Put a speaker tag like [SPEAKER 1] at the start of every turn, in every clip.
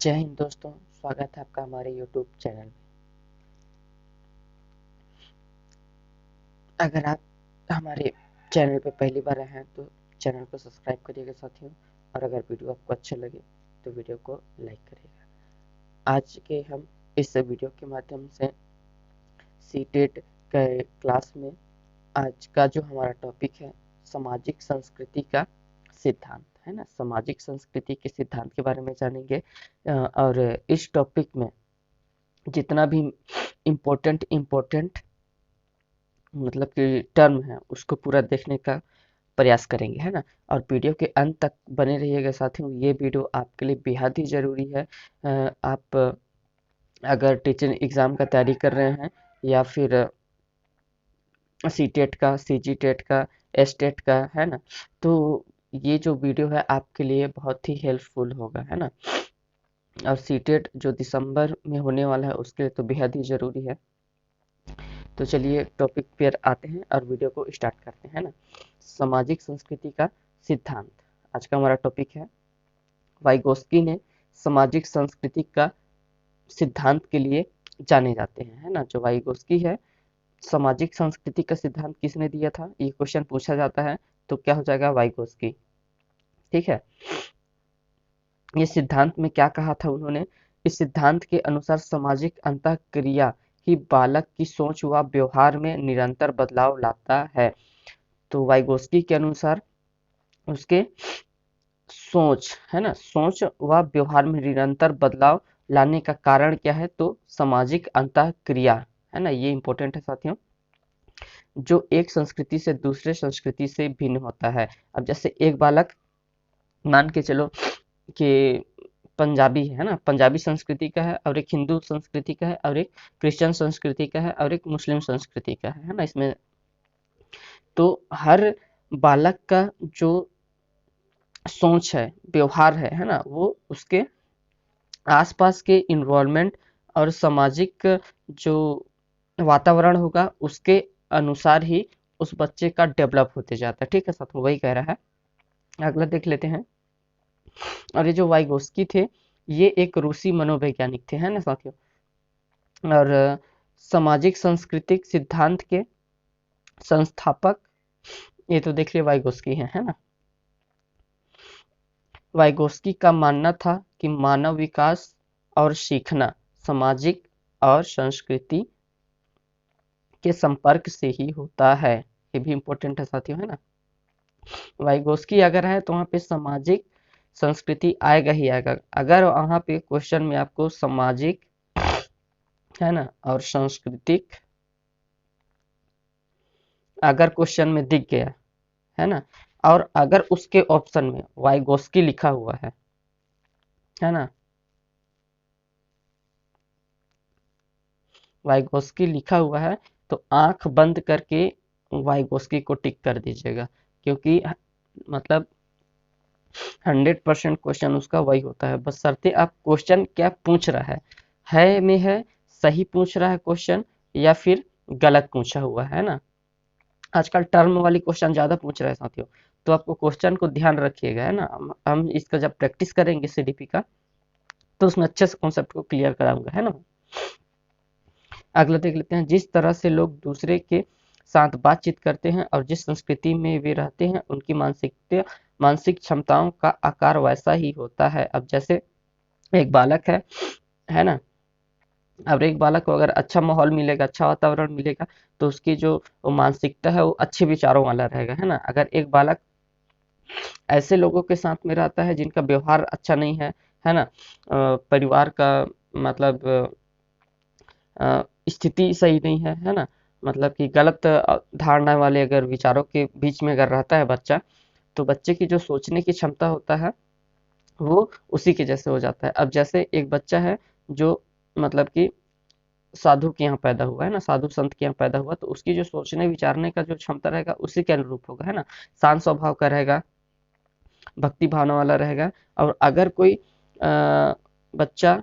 [SPEAKER 1] जय हिंद दोस्तों, स्वागत है आपका हमारे YouTube चैनल में। अगर आप हमारे चैनल पे पहली बार आए हैं तो चैनल को सब्सक्राइब करिएगा साथियों, और अगर वीडियो आपको अच्छा लगे तो वीडियो को लाइक करिएगा। आज के हम इस वीडियो के माध्यम से सीटेट के क्लास में आज का जो हमारा टॉपिक है सामाजिक संस्कृति का सिद्धांत है ना, सामाजिक संस्कृति के सिद्धांत के बारे में जानेंगे। और इस टॉपिक में जितना भी इम्पोर्टेंट मतलब कि टर्म है उसको पूरा देखने का प्रयास करेंगे, है ना। और वीडियो के अंत तक बने रहिएगा साथियों, ये वीडियो आपके लिए बेहद ही ज़रूरी है। आप अगर टीचिंग एग्ज़ाम का तैयारी कर रहे हैं या फिर सीटेट का, सीजीटेट का, एसटेट का, है ना, तो ये जो वीडियो है आपके लिए बहुत ही हेल्पफुल होगा, है ना। और सीटेट जो दिसंबर में होने वाला है उसके लिए तो बेहद ही ज़रूरी है। तो चलिए टॉपिक पर आते हैं और वीडियो को स्टार्ट करते हैं ना। सामाजिक संस्कृति का सिद्धांत आज का हमारा टॉपिक है। वाइगोस्की ने सामाजिक संस्कृति का सिद्धांत के लिए जाने जाते हैं, है ना। जो वाइगोस्की है, सामाजिक संस्कृति का सिद्धांत किसने दिया था, ये क्वेश्चन पूछा जाता है तो क्या हो जाएगा, वाइगोस्की। ठीक है। ये सिद्धांत में क्या कहा था उन्होंने, इस सिद्धांत के अनुसार सामाजिक अंतःक्रिया ही बालक की सोच व व्यवहार में निरंतर बदलाव लाता है। तो वाइगोस्की के अनुसार उसके सोच, है ना, सोच व व्यवहार में निरंतर बदलाव लाने का कारण क्या है, तो सामाजिक अंतःक्रिया, है ना, ये इंपॉर्टेंट है साथियों। जो एक संस्कृति से दूसरे संस्कृति से भिन्न होता है। अब जैसे एक बालक मान के चलो कि पंजाबी है ना, पंजाबी संस्कृति का है, और एक हिंदू संस्कृति का है, और एक क्रिश्चियन संस्कृति का है, और एक मुस्लिम संस्कृति का है ना। इसमें तो हर बालक का जो सोच है, व्यवहार है ना, वो उसके आसपास के इन्वायरमेंट और सामाजिक जो वातावरण होगा उसके अनुसार ही उस बच्चे का डेवलप होते जाता है। ठीक है साथ में वही कह रहा है। अगला देख लेते हैं। और ये जो वाइगोस्की थे, ये एक रूसी मनोवैज्ञानिक थे, है ना साथियों। और सामाजिक सांस्कृतिक सिद्धांत के संस्थापक ये तो देख लिया वाइगोस्की है ना। वाइगोस्की का मानना था कि मानव विकास और सीखना सामाजिक और संस्कृति के संपर्क से ही होता है। ये भी इम्पोर्टेंट है साथियों, है ना। वाइगोस्की अगर है तो वहाँ पे सामाजिक संस्कृति आएगा ही आएगा। अगर वहाँ पे क्वेश्चन में आपको सामाजिक, है ना, और सांस्कृतिक अगर क्वेश्चन में दिख गया, है ना, और अगर उसके ऑप्शन में वाइगोस्की लिखा हुआ है ना, वाइगोस्की लिखा हुआ है, तो आंख बंद करके वाइगोस्की को टिक कर दीजिएगा, क्योंकि मतलब 100% क्वेश्चन उसका वही होता है। बशर्ते आप क्वेश्चन क्या पूछ रहा है में है, सही पूछ रहा है क्वेश्चन या फिर गलत पूछा हुआ है ना। आजकल टर्म वाली क्वेश्चन ज्यादा पूछ रहे हैं साथियों, तो आपको क्वेश्चन को ध्यान रखिएगा, है ना। हम इसका जब प्रैक्टिस करेंगे सीडीपी का तो उसमें अच्छे से कॉन्सेप्ट को क्लियर कराऊंगा, है ना। अगला देख लेते हैं। जिस तरह से लोग दूसरे के साथ बातचीत करते हैं और जिस संस्कृति में वे रहते हैं उनकी मानसिक क्षमताओं का आकार वैसा ही होता है। अब जैसे एक बालक है ना, अब एक बालक को अगर अच्छा माहौल मिलेगा, अच्छा वातावरण मिलेगा, तो उसकी जो मानसिकता है वो अच्छे विचारों वाला रहेगा, है ना। अगर एक बालक ऐसे लोगों के साथ में रहता है जिनका व्यवहार अच्छा नहीं है ना, परिवार का मतलब स्थिति सही नहीं है ना, मतलब कि गलत धारणा वाले अगर विचारों के बीच में अगर रहता है बच्चा, तो बच्चे की जो सोचने की क्षमता होता है वो उसी के जैसे हो जाता है। अब जैसे एक बच्चा है जो मतलब कि साधु के यहाँ पैदा हुआ है ना, साधु संत के यहाँ पैदा हुआ, तो उसकी जो सोचने विचारने का जो क्षमता रहेगा उसी के अनुरूप होगा, है ना। शांत स्वभाव का रहेगा, भक्ति भावना वाला रहेगा। और अगर कोई बच्चा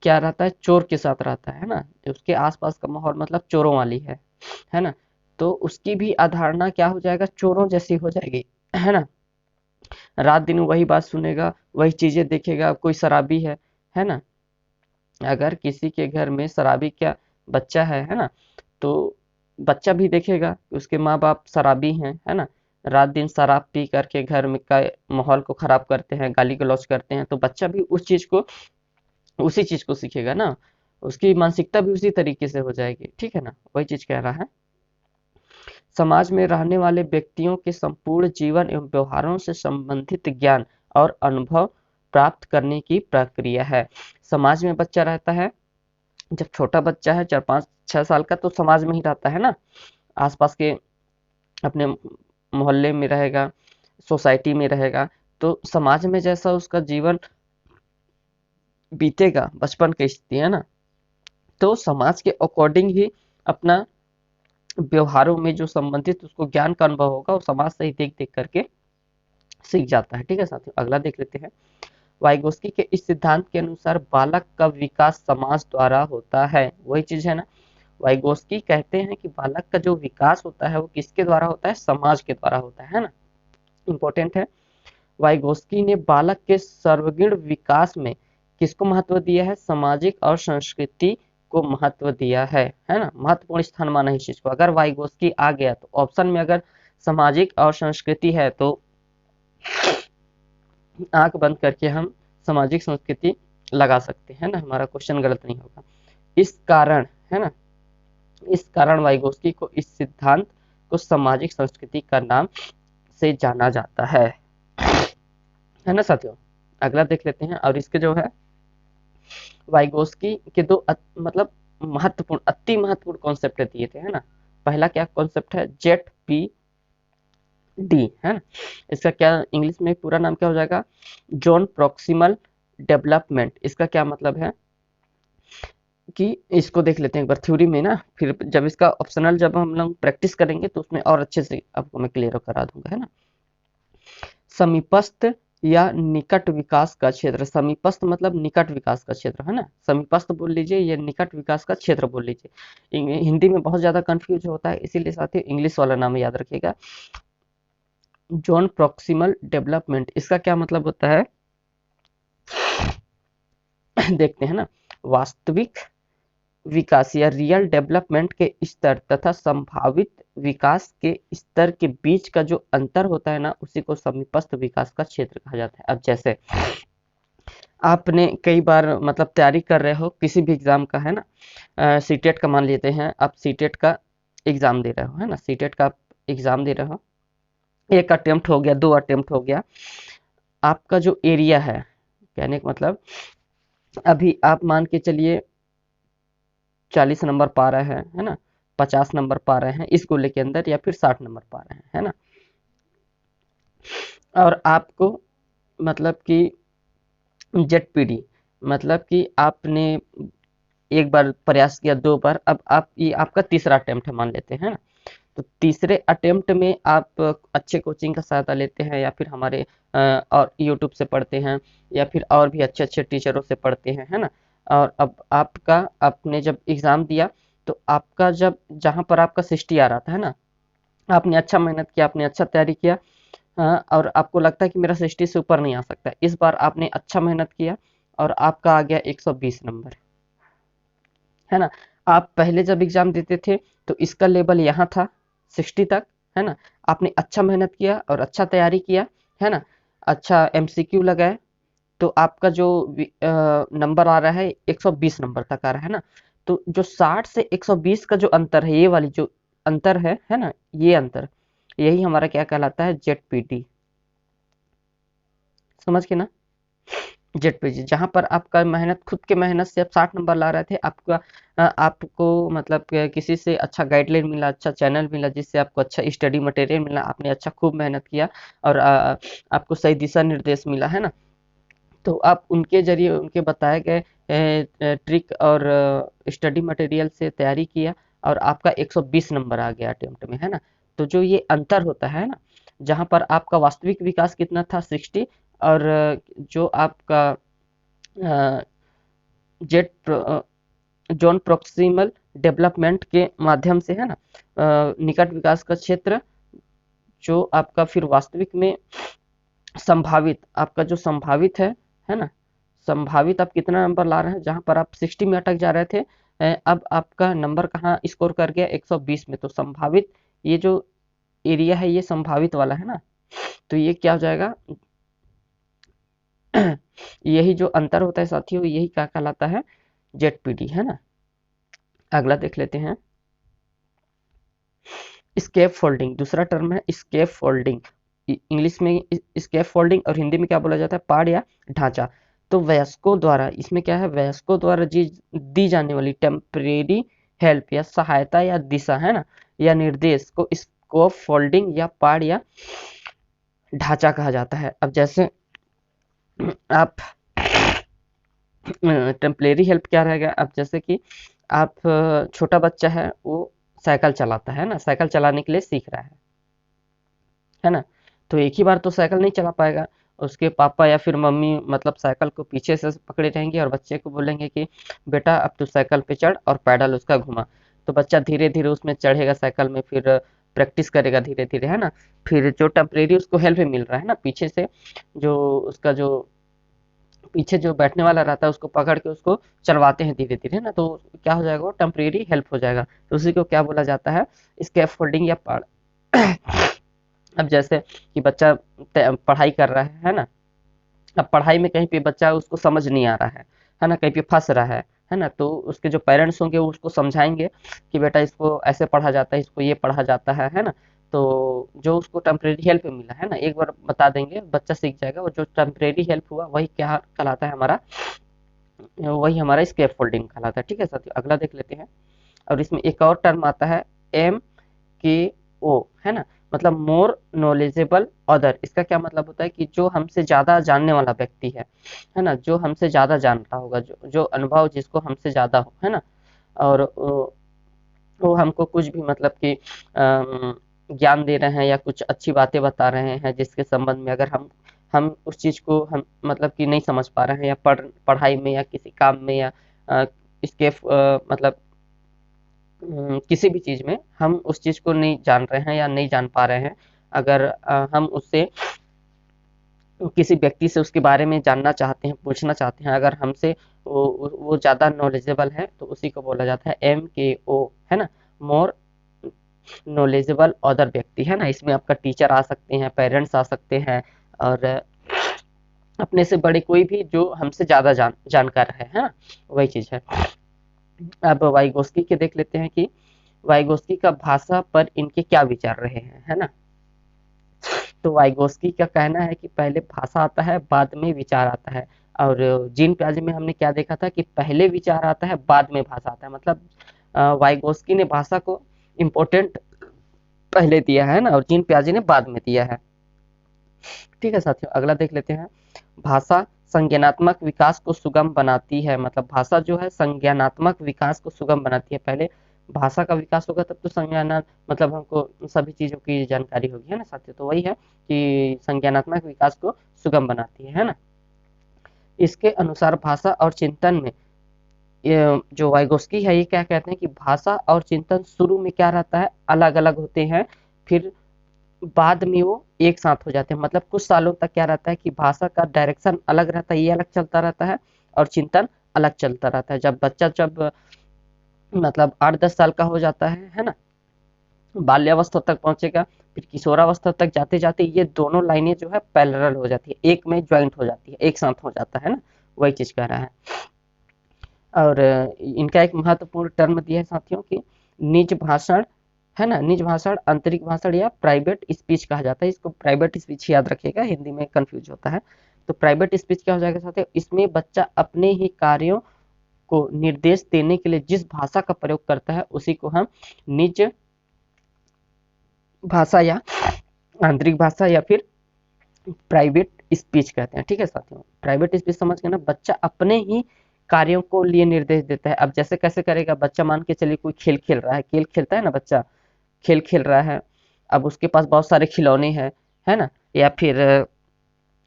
[SPEAKER 1] क्या रहता है, चोर के साथ रहता है ना, उसके आसपास का माहौल मतलब चोरों वाली है ना, तो उसकी भी अवधारणा क्या हो जाएगा, चोरों जैसी हो जाएगी, है ना। रात दिन वही बात सुनेगा, वही चीजें देखेगा। कोई शराबी है ना, अगर किसी के घर में शराबी क्या बच्चा है ना, तो बच्चा भी देखेगा कि उसके माँ बाप शराबी हैं, है ना, रात दिन शराब पी करके घर में का माहौल को खराब करते हैं, गाली गलौज करते हैं, तो बच्चा भी उसी चीज को सीखेगा ना, उसकी मानसिकता भी उसी तरीके से हो जाएगी। ठीक है ना, वही चीज कह रहा है। समाज में रहने वाले व्यक्तियों के संपूर्ण जीवन एवं व्यवहारों से संबंधित ज्ञान और अनुभव प्राप्त करने की प्रक्रिया है। समाज में बच्चा रहता है, जब छोटा बच्चा है 4 5 6 साल का, तो समाज में ही रहता है ना, आसपास के अपने मोहल्ले में रहेगा, सोसाइटी में रहेगा, तो समाज में जैसा उसका जीवन बीतेगा, बचपन की स्थिति है ना, तो समाज के अकॉर्डिंग ही अपना व्यवहारों में जो संबंधित उसको ज्ञान का अनुभव होगा, वो समाज से ही देख देख करके सीख जाता है। ठीक है साथियों, अगला देख लेते हैं। वाइगोस्की के इस सिद्धांत के अनुसार बालक का विकास समाज द्वारा होता है। वही चीज है ना, वाइगोस्की कहते हैं कि बालक का जो विकास होता है वो किसके द्वारा होता है, समाज के द्वारा होता है ना, इंपॉर्टेंट है। वाइगोस्की ने बालक के सर्वगुण विकास में किसको महत्व दिया है, सामाजिक और संस्कृति को महत्व दिया है ना, महत्वपूर्ण स्थान माना इस चीज को। अगर वाइगोस्की आ गया तो ऑप्शन में अगर सामाजिक और संस्कृति है तो आंख बंद करके हम सामाजिक संस्कृति लगा सकते हैं ना, हमारा क्वेश्चन गलत नहीं होगा। इस कारण है ना, इस कारण वाइगोस्की को इस सिद्धांत को सामाजिक संस्कृति का नाम से जाना जाता है ना साथियों। अगला देख लेते हैं। और इसके जो है वाइगोस्की के दो मतलब महत्वपूर्ण, अति महत्वपूर्ण कॉन्सेप्ट दिए थे, है ना। पहला क्या कॉन्सेप्ट है, जेट पी डी, है ना, इसका क्या इंग्लिश में पूरा नाम क्या हो जाएगा, जॉन प्रॉक्सिमल डेवलपमेंट। इसका क्या मतलब है कि इसको देख लेते हैं एक बार थ्योरी में ना, फिर जब इसका ऑप्शनल जब हम लोग प्रैक्टिस करेंगे तो उसमें और अच्छे से आपको मैं क्लियर करा दूंगा, है ना। समीपस्थ या निकट विकास का क्षेत्र, समीपस्थ मतलब निकट विकास का क्षेत्र, है ना, समीपस्थ बोल लीजिए या निकट विकास का क्षेत्र बोल लीजिए। हिंदी में बहुत ज्यादा कंफ्यूज होता है, इसीलिए साथियों इंग्लिश वाला नाम याद रखिएगा, जॉन प्रॉक्सिमल डेवलपमेंट। इसका क्या मतलब होता है देखते हैं ना, वास्तविक विकास या रियल डेवलपमेंट के स्तर तथा संभावित विकास के स्तर के बीच का जो अंतर होता है ना, उसी को समीपस्थ विकास का क्षेत्र कहा जाता है। अब जैसे आपने कई बार मतलब तैयारी कर रहे हो किसी भी एग्जाम का, है ना, सीटेट का मान लेते हैं, आप सीटेट का एग्जाम दे रहे हो, है ना, सीटेट का एग्जाम दे रहे हो, एक अटेम्प्ट हो गया, 2 अटेम्प्ट हो गया, आपका जो एरिया है, कहने का मतलब अभी आप मान के चलिए 40 नंबर पा रहे हैं, है ना, 50 नंबर पा रहे हैं इस गोले के अंदर, या फिर 60 नंबर पा रहे हैं, है ना, और आपको मतलब कि जेडपीडी मतलब कि आपने एक बार प्रयास किया, 2 बार, अब आप ये आपका तीसरा अटेम्प्ट है मान लेते हैं ना, तो तीसरे अटेम्प्ट में आप अच्छे कोचिंग का सहायता लेते हैं, या फिर हमारे और यूट्यूब से पढ़ते हैं, या फिर और भी अच्छे अच्छे टीचरों से पढ़ते हैं, है ना। और अब आपका आपने जब एग्जाम दिया तो आपका जब जहाँ पर आपका 60 आ रहा था, है ना, आपने अच्छा मेहनत किया, आपने अच्छा तैयारी किया, और आपको लगता है कि मेरा 60 से ऊपर नहीं आ सकता, इस बार आपने अच्छा मेहनत किया और आपका आ गया 120 नंबर, है ना। आप पहले जब एग्जाम देते थे तो इसका लेवल यहाँ था 60 तक, है ना, आपने अच्छा मेहनत किया और अच्छा तैयारी किया, है ना, अच्छा एमसीक्यू लगाए, तो आपका जो नंबर आ रहा है 120 नंबर तक आ रहा है ना। तो जो 60 से 120 का जो अंतर है, ये वाली जो अंतर है ना, ये अंतर, यही हमारा क्या कहलाता है, जेडपीटी, समझ के ना, जेडपीटी, जहां पर आपका मेहनत, खुद के मेहनत से आप 60 नंबर ला रहे थे, आपका आपको मतलब किसी से अच्छा गाइडलाइन मिला, अच्छा चैनल मिला, जिससे आपको अच्छा स्टडी मटेरियल मिला, आपने अच्छा खूब मेहनत किया और आपको सही दिशा निर्देश मिला, है ना, तो आप उनके जरिए, उनके बताए गए ट्रिक और स्टडी मटेरियल से तैयारी किया और आपका 120 नंबर आ गया अटेम्प्ट में, है ना। तो जो ये अंतर होता है ना, जहाँ पर आपका वास्तविक विकास कितना था 60, और जो आपका जेट जॉन प्रोक्सिमल डेवलपमेंट के माध्यम से, है ना, निकट विकास का क्षेत्र, जो आपका फिर वास्तविक में संभावित, आपका जो संभावित है ना, संभावित आप कितना नंबर ला रहे हैं, जहां पर आप 60 में अटक जा रहे थे, अब आपका नंबर कहाँ स्कोर कर गया 120 में। तो संभावित, ये जो एरिया है ये संभावित वाला है ना, तो ये क्या हो जाएगा यही जो अंतर होता है साथियों, यही क्या कहलाता है, जेडपीडी, है ना। अगला देख लेते हैं, स्केप फोल्डिंग, दूसरा टर्म है स्केप फोल्डिंग। इंग्लिश में स्केप फोल्डिंग और हिंदी में क्या बोला जाता है, पाड़ या ढांचा। तो वयस्कों द्वारा, इसमें क्या है, वयस्कों द्वारा दी जाने वाली टेम्परेरी हेल्प या सहायता या दिशा, है ना, या निर्देश को स्कोप फोल्डिंग या पाड़ या ढांचा कहा जाता है। अब जैसे आप टेम्परेरी हेल्प क्या रहेगा, अब जैसे कि आप छोटा बच्चा है, वो साइकिल चलाता है ना, साइकिल चलाने के लिए सीख रहा है ना, तो एक ही बार तो साइकिल नहीं चला पाएगा। उसके पापा या फिर मम्मी मतलब साइकिल को पीछे से पकड़े रहेंगे और बच्चे को बोलेंगे कि बेटा अब तू साइकिल पे चढ़ और पैडल उसका घुमा। तो बच्चा धीरे धीरे उसमें चढ़ेगा साइकिल में, फिर प्रैक्टिस करेगा धीरे धीरे, है ना। फिर जो टेम्परेरी उसको हेल्प मिल रहा है ना, पीछे से जो उसका जो पीछे जो बैठने वाला रहता है उसको पकड़ के उसको चलवाते हैं धीरे धीरे ना, तो क्या हो जाएगा, वो टेम्परेरी हेल्प हो जाएगा। तो उसी को क्या बोला जाता है, स्कैफ फोल्डिंग या पाड़। अब जैसे कि बच्चा पढ़ाई कर रहा है ना, अब पढ़ाई में कहीं पे बच्चा उसको समझ नहीं आ रहा है ना, कहीं पे फंस रहा है ना, तो उसके जो पेरेंट्स होंगे वो उसको समझाएंगे कि बेटा इसको ऐसे पढ़ा जाता है, इसको ये पढ़ा जाता है ना। तो जो उसको टेम्परेरी हेल्प मिला है ना, एक बार बता देंगे बच्चा सीख जाएगा, वो जो टेम्परेरी हेल्प हुआ वही क्या कहलाता है हमारा, वही हमारा स्केप फोल्डिंग कहलाता है। ठीक है साथियों, अगला देख लेते हैं। और इसमें एक और टर्म आता है एम के ओ, है ना, मतलब मोर नॉलेजेबल अदर। इसका क्या मतलब होता है कि जो हमसे ज्यादा जानने वाला व्यक्ति है ना, जो हमसे ज्यादा जानता होगा, जो जो अनुभव जिसको हमसे ज्यादा हो, है ना। और वो हमको कुछ भी मतलब कि ज्ञान दे रहे हैं या कुछ अच्छी बातें बता रहे हैं जिसके संबंध में अगर हम उस चीज को हम मतलब कि नहीं समझ पा रहे हैं, या पढ़ाई में या किसी काम में या इसके मतलब किसी भी चीज में हम उस चीज को नहीं जान रहे हैं या नहीं जान पा रहे हैं, अगर हम उससे किसी व्यक्ति से उसके बारे में जानना चाहते हैं, पूछना चाहते हैं, अगर हमसे वो ज़्यादा नॉलेजेबल है, तो उसी को बोला जाता है MKO, है ना, मोर नॉलेजेबल अदर व्यक्ति, है ना। इसमें आपका टीचर आ सकते हैं, पेरेंट्स आ सकते हैं, और अपने से बड़े कोई भी जो हमसे ज़्यादा जानकार है ना, वही चीज़ है। अब वाइगोस्की के देख लेते हैं कि वाइगोस्की का भाषा पर इनके क्या विचार रहे हैं, है ना। तो वाइगोस्की का कहना है कि पहले भाषा आता है बाद में विचार आता है, और जीन प्याजे में हमने क्या देखा था कि पहले विचार आता है बाद में भाषा आता है, मतलब वाइगोस्की ने भाषा को इम्पोर्टेंट पहले दिया है ना, और जीन प्याजे ने बाद में दिया है। ठीक है साथियों, अगला देख लेते हैं। भाषा संज्ञानात्मक विकास को सुगम बनाती है, मतलब भाषा जो है संज्ञानात्मक विकास को सुगम बनाती है। पहले भाषा का विकास होगा तब तो संज्ञान मतलब हमको सभी चीजों की जानकारी होगी, है ना साथियों। तो वही है कि संज्ञानात्मक विकास को सुगम बनाती है ना। इसके अनुसार भाषा और चिंतन में जो वाइगोस्की है ये क्या कहते हैं कि भाषा और चिंतन शुरू में क्या रहता है, अलग अलग होते हैं, फिर बाद में वो एक साथ हो जाते हैं। मतलब कुछ सालों तक क्या रहता है कि भाषा का डायरेक्शन अलग रहता है, ये अलग चलता रहता है, और चिंतन अलग चलता रहता है। जब बच्चा जब मतलब 8-10 साल का हो जाता है ना, बाल्यावस्था तक पहुंचेगा, फिर किशोरावस्था तक जाते जाते ये दोनों लाइनें जो है पैरेलल हो जाती है, एक में ज्वाइंट हो जाती है, एक साथ हो जाता है ना, वही चीज कह रहा है। और इनका एक महत्वपूर्ण टर्म दिया है साथियों की निज भाषण, है ना, निज भाषण, आंतरिक भाषण या प्राइवेट स्पीच कहा जाता है। इसको प्राइवेट स्पीच याद रखिएगा, हिंदी में कंफ्यूज होता है। तो प्राइवेट स्पीच क्या हो जाएगा साथियों, इसमें बच्चा अपने ही कार्यों को निर्देश देने के लिए जिस भाषा का प्रयोग करता है उसी को हम निज भाषा या आंतरिक भाषा या फिर प्राइवेट स्पीच कहते हैं। ठीक है साथियों, प्राइवेट स्पीच समझ गए ना, बच्चा अपने ही कार्यों को लिए निर्देश देता है। अब जैसे कैसे करेगा बच्चा, मान के चलिए कोई खेल खेल रहा है, खेल खेलता है ना बच्चा, खेल खेल रहा है, अब उसके पास बहुत सारे खिलौने हैं, है ना, या फिर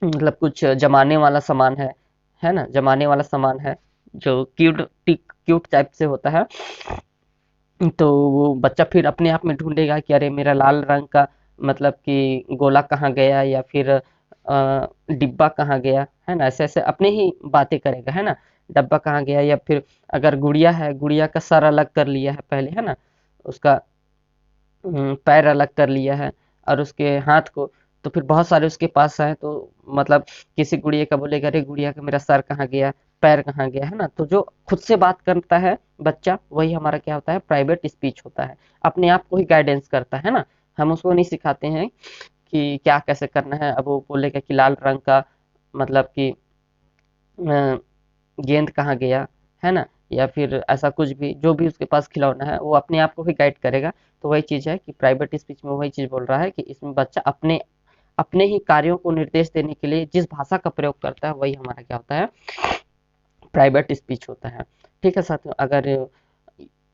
[SPEAKER 1] मतलब कुछ जमाने वाला सामान है ना, जमाने वाला सामान है जो क्यूट क्यूट टाइप से होता है। तो वो बच्चा फिर अपने आप में ढूंढेगा कि अरे मेरा लाल रंग का मतलब कि गोला कहाँ गया, या फिर डिब्बा कहाँ गया, है ना, ऐसे ऐसे अपने ही बातें करेगा, है ना, डब्बा कहाँ गया, या फिर अगर गुड़िया है, गुड़िया का सर अलग कर लिया है पहले, है ना, उसका पैर अलग कर लिया है और उसके हाथ को, तो फिर बहुत सारे उसके पास आए तो मतलब किसी गुड़िया का बोलेगा, अरे गुड़िया का मेरा सर कहाँ गया, पैर कहाँ गया, है ना। तो जो खुद से बात करता है बच्चा, वही हमारा क्या होता है, प्राइवेट स्पीच होता है, अपने आप को ही गाइडेंस करता है ना। हम उसको नहीं सिखाते हैं कि क्या कैसे करना है। अब वो बोलेगा कि लाल रंग का मतलब कि गेंद कहाँ गया, है ना, या फिर ऐसा कुछ भी जो भी उसके पास खिलौना है वो अपने आप को ही गाइड करेगा। तो वही चीज़ है कि प्राइवेट स्पीच में वही चीज़ बोल रहा है कि इसमें बच्चा अपने अपने ही कार्यों को निर्देश देने के लिए जिस भाषा का प्रयोग करता है वही हमारा क्या होता है, प्राइवेट स्पीच होता है। ठीक है साथियों, अगर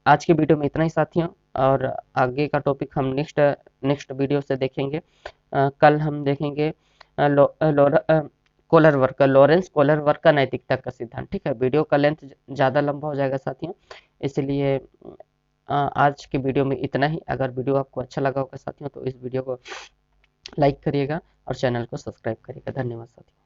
[SPEAKER 1] आज के वीडियो में इतना ही साथियों, और आगे का टॉपिक हम नेक्स्ट नेक्स्ट वीडियो से देखेंगे। कल हम देखेंगे कोलर वर्क का, लॉरेंस कोलर वर्क का नैतिकता का सिद्धांत। ठीक है, वीडियो का लेंथ ज़्यादा लंबा हो जाएगा साथियों, इसलिए आज के वीडियो में इतना ही। अगर वीडियो आपको अच्छा लगा होगा साथियों तो इस वीडियो को लाइक करिएगा और चैनल को सब्सक्राइब करिएगा। धन्यवाद साथियों।